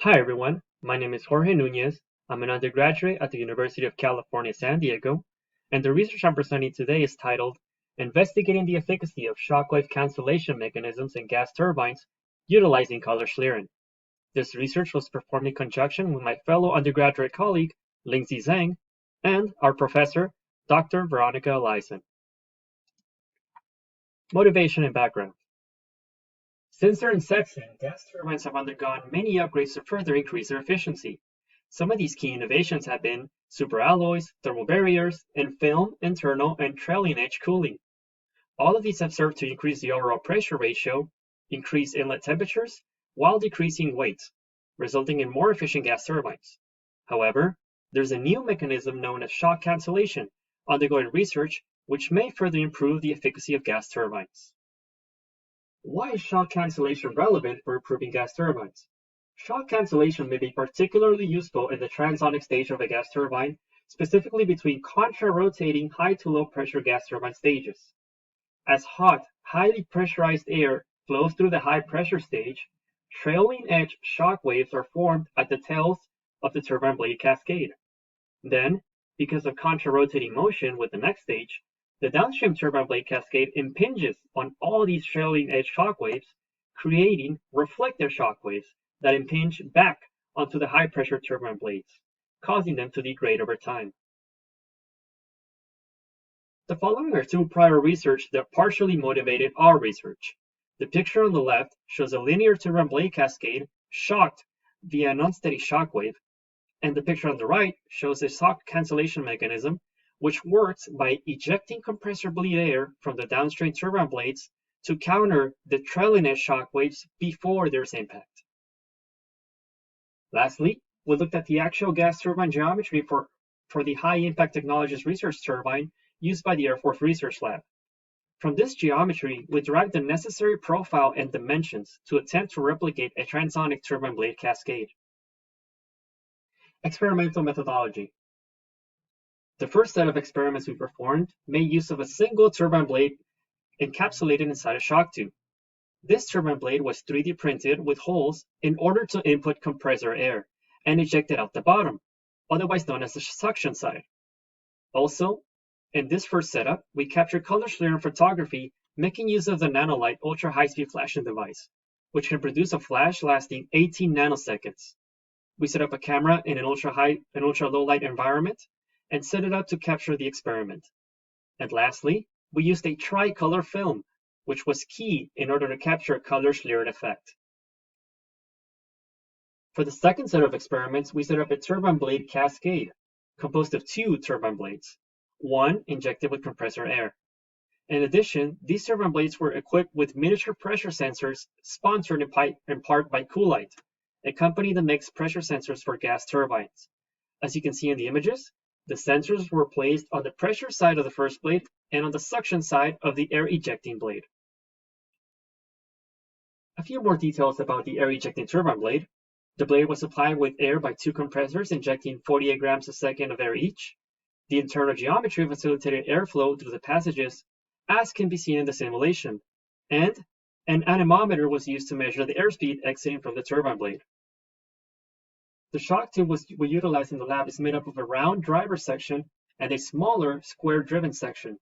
Hi everyone, my name is Jorge Nunez. I'm an undergraduate at the University of California, San Diego, and the research I'm presenting today is titled Investigating the Efficacy of Shockwave Cancellation Mechanisms in Gas Turbines Utilizing Color Schlieren. This research was performed in conjunction with my fellow undergraduate colleague, Lingzi Zhang, and our professor, Dr. Veronica Eliason. Motivation and background. Since their inception, gas turbines have undergone many upgrades to further increase their efficiency. Some of these key innovations have been superalloys, thermal barriers, and film, internal, and trailing edge cooling. All of these have served to increase the overall pressure ratio, increase inlet temperatures, while decreasing weight, resulting in more efficient gas turbines. However, there's a new mechanism known as shock cancellation undergoing research which may further improve the efficacy of gas turbines. Why is shock cancellation relevant for improving gas turbines? Shock cancellation may be particularly useful in the transonic stage of a gas turbine, specifically between contra-rotating high to low pressure gas turbine stages. As hot, highly pressurized air flows through the high pressure stage, trailing edge shock waves are formed at the tails of the turbine blade cascade. Then, because of contra-rotating motion with the next stage, the downstream turbine blade cascade impinges on all these trailing edge shock waves, creating reflective shock waves that impinge back onto the high pressure turbine blades, causing them to degrade over time. The following are two prior research that partially motivated our research. The picture on the left shows a linear turbine blade cascade shocked via an unsteady shock wave, and the picture on the right shows a shock cancellation mechanism which works by ejecting compressor bleed air from the downstream turbine blades to counter the trailing edge shock waves before there's impact. Lastly, we looked at the actual gas turbine geometry for the High Impact Technologies research turbine used by the Air Force Research Lab. From this geometry, we derived the necessary profile and dimensions to attempt to replicate a transonic turbine blade cascade. Experimental methodology. The first set of experiments we performed made use of a single turbine blade encapsulated inside a shock tube. This turbine blade was 3D printed with holes in order to input compressor air and eject it out the bottom, otherwise known as the suction side. Also, in this first setup, we captured color Schlieren photography making use of the nanolight ultra-high-speed flashing device, which can produce a flash lasting 18 nanoseconds. We set up a camera in an ultra-low light environment and set it up to capture the experiment. And lastly, we used a tricolor film, which was key in order to capture a color Schlieren effect. For the second set of experiments, we set up a turbine blade cascade composed of two turbine blades, one injected with compressor air. In addition, these turbine blades were equipped with miniature pressure sensors sponsored in part by Coolite, a company that makes pressure sensors for gas turbines. As you can see in the images, the sensors were placed on the pressure side of the first blade and on the suction side of the air ejecting blade. A few more details about the air ejecting turbine blade. The blade was supplied with air by two compressors injecting 48 grams a second of air each. The internal geometry facilitated airflow through the passages, as can be seen in the simulation, and an anemometer was used to measure the airspeed exiting from the turbine blade. The shock tube we utilized in the lab is made up of a round driver section and a smaller square-driven section.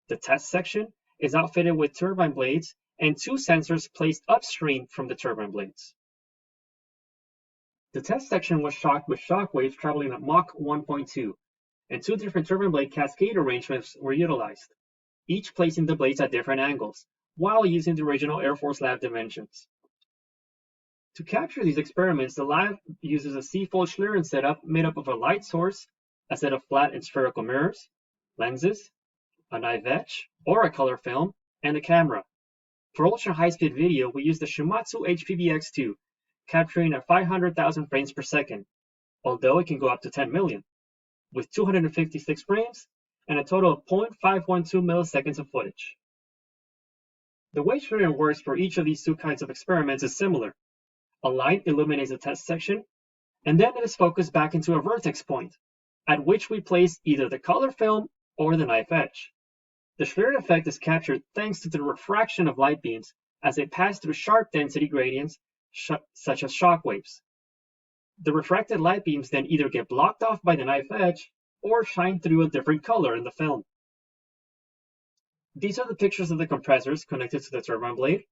The test section is outfitted with turbine blades and two sensors placed upstream from the turbine blades. The test section was shocked with shock waves traveling at Mach 1.2, and two different turbine blade cascade arrangements were utilized, each placing the blades at different angles, while using the original Air Force Lab dimensions. To capture these experiments, the lab uses a C-fold Schlieren setup made up of a light source, a set of flat and spherical mirrors, lenses, a knife etch or a color film, and a camera. For ultra-high-speed video, we use the Shimatsu HPV-X2, capturing at 500,000 frames per second, although it can go up to 10 million, with 256 frames and a total of 0.512 milliseconds of footage. The way Schlieren works for each of these two kinds of experiments is similar. A light illuminates the test section, and then it is focused back into a vertex point, at which we place either the color film or the knife etch. The Schlieren effect is captured thanks to the refraction of light beams as they pass through sharp density gradients such as shock waves. The refracted light beams then either get blocked off by the knife edge or shine through a different color in the film. These are the pictures of the compressors connected to the turbine blade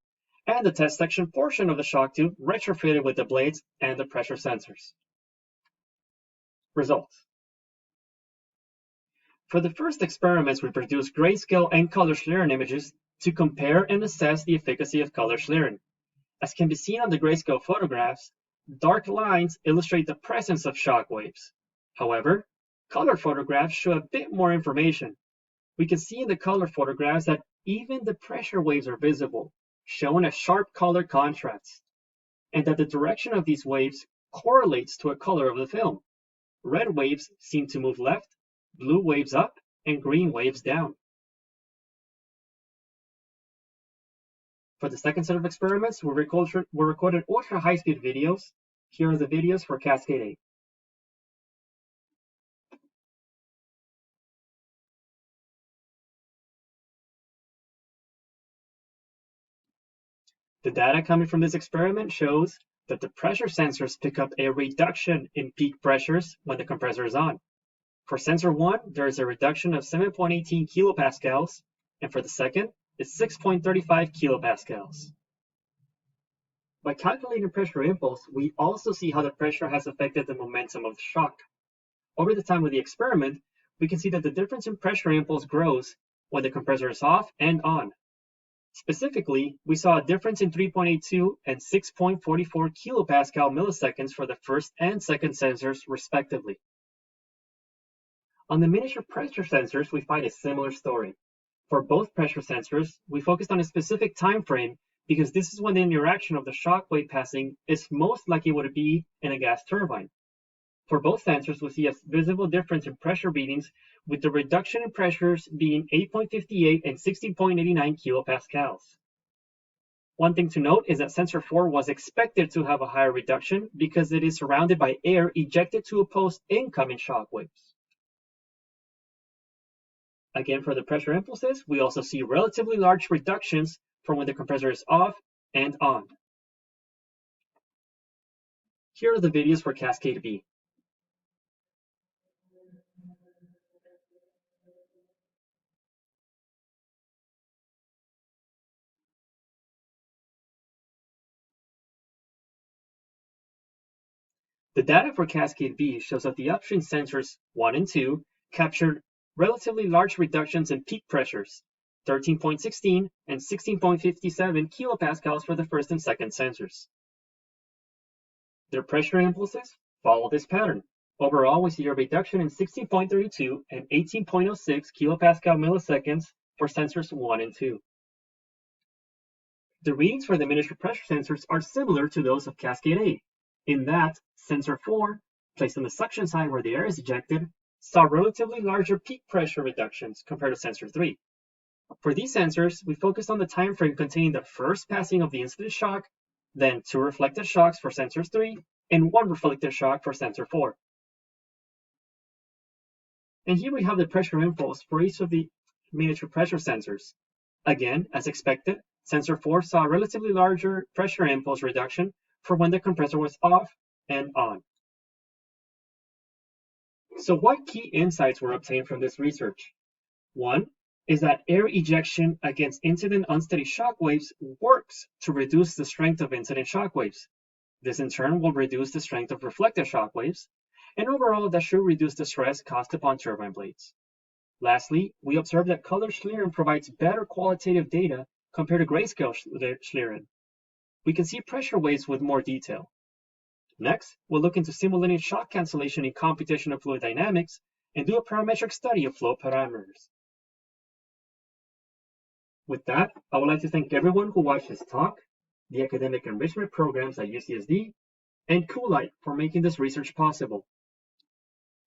and the test section portion of the shock tube retrofitted with the blades and the pressure sensors. Results. For the first experiments, we produced grayscale and color Schlieren images to compare and assess the efficacy of color Schlieren. As can be seen on the grayscale photographs, dark lines illustrate the presence of shock waves. However, color photographs show a bit more information. We can see in the color photographs that even the pressure waves are visible, showing a sharp color contrast, and that the direction of these waves correlates to a color of the film. Red waves seem to move left, blue waves up, and green waves down. For the second set of experiments, we recorded ultra-high-speed videos. Here are the videos for Cascade 8. The data coming from this experiment shows that the pressure sensors pick up a reduction in peak pressures when the compressor is on. For sensor 1, there is a reduction of 7.18 kilopascals, and for the second, it's 6.35 kilopascals. By calculating pressure impulse, we also see how the pressure has affected the momentum of the shock. Over the time of the experiment, we can see that the difference in pressure impulse grows when the compressor is off and on. Specifically, we saw a difference in 3.82 and 6.44 kilopascal milliseconds for the first and second sensors, respectively. On the miniature pressure sensors, we find a similar story. For both pressure sensors, we focused on a specific time frame because this is when the interaction of the shock wave passing is most like it would be in a gas turbine. For both sensors, we see a visible difference in pressure readings, with the reduction in pressures being 8.58 and 16.89 kilopascals. One thing to note is that sensor 4 was expected to have a higher reduction because it is surrounded by air ejected to oppose incoming shock waves. Again, for the pressure impulses, we also see relatively large reductions from when the compressor is off and on. Here are the videos for Cascade B. The data for Cascade B shows that the upstream sensors 1 and 2 captured relatively large reductions in peak pressures, 13.16 and 16.57 kilopascals for the first and second sensors. Their pressure impulses follow this pattern. Overall, we see a reduction in 16.32 and 18.06 kilopascal milliseconds for sensors 1 and 2. The readings for the miniature pressure sensors are similar to those of Cascade 8, in that sensor 4, placed on the suction side where the air is ejected, saw relatively larger peak pressure reductions compared to sensor 3. For these sensors, we focused on the time frame containing the first passing of the incident shock, then 2 reflected shocks for sensor 3, and 1 reflected shock for sensor 4. And here we have the pressure impulse for each of the miniature pressure sensors. Again, as expected, sensor 4 saw a relatively larger pressure impulse reduction for when the compressor was off and on. So what key insights were obtained from this research? One is that air ejection against incident unsteady shock waves works to reduce the strength of incident shock waves. This in turn will reduce the strength of reflected shock waves, and overall that should reduce the stress caused upon turbine blades. Lastly, we observed that color Schlieren provides better qualitative data compared to grayscale Schlieren. We can see pressure waves with more detail. Next, we'll look into simulating shock cancellation in computational fluid dynamics and do a parametric study of flow parameters. With that, I would like to thank everyone who watched this talk, the academic enrichment programs at UCSD, and Coolite for making this research possible,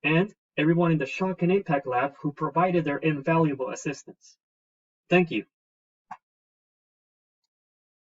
and everyone in the Shock and Impact Lab who provided their invaluable assistance. Thank you.